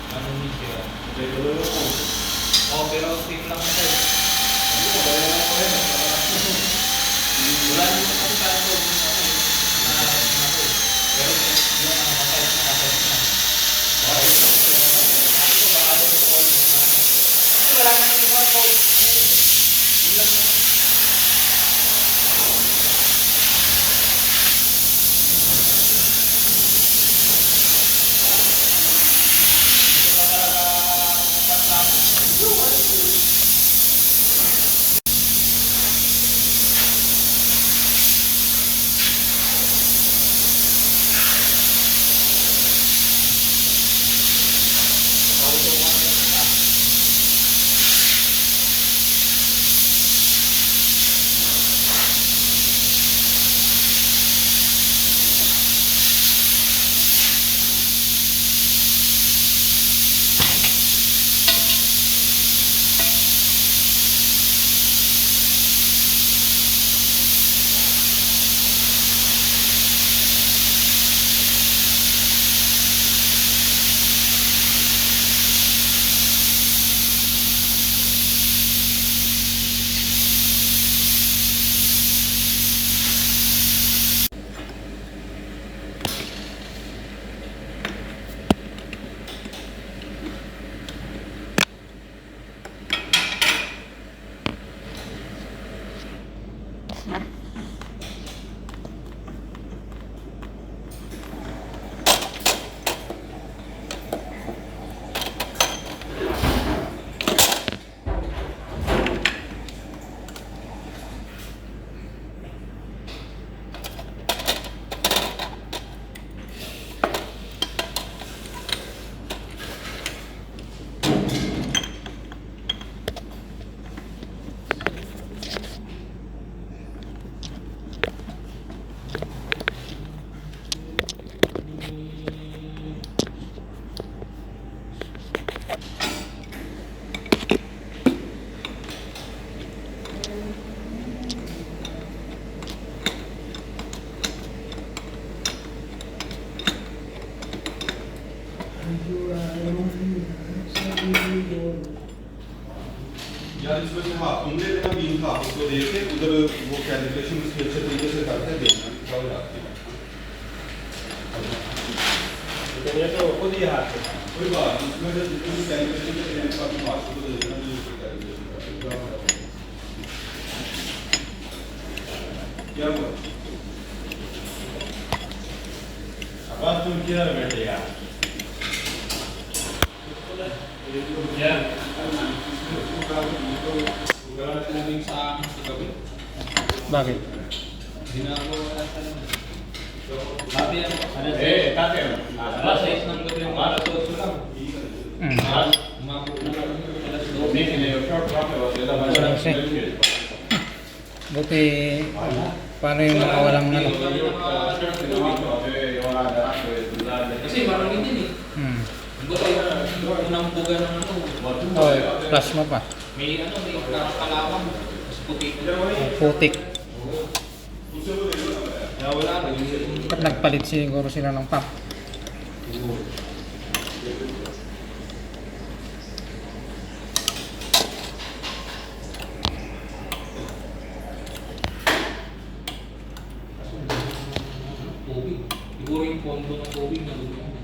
Ano siya? Oh, pero same lang ito. Wala naman kasi parang to na ako. Pero yung nakasay na. Okay. Ito baka rin yung call na. Kasi wala naman yung call. Yun lang naman. यार इसमें से हाँ तुमने देखा बीम था उसको देख के उधर वो कैलिब्रेशन उसके अच्छे तरीके से करके देखना क्या हो जाती है तो ये तो खुद ही हाथ है कोई बात नहीं इसमें से जितनी कैलिब्रेशन के लिए आपको बात को देखना भी उसको कैलिब्रेशन क्या हुआ अब तुम किधर बैठे यार क्या Bakit? Alas 6 ng gabi yung alas 8 lang. Buti, paano yung mga walang ano? Kasi marami din eh. Buti yung unang buga ng ano. Oh, plasma pa. May ano, may kalawang. Mas puti. Putik. Kaya wala rin. Ba't nagpalit siguro sila ng pump? Tubig. Siguro yung pondo ng tubig na doon.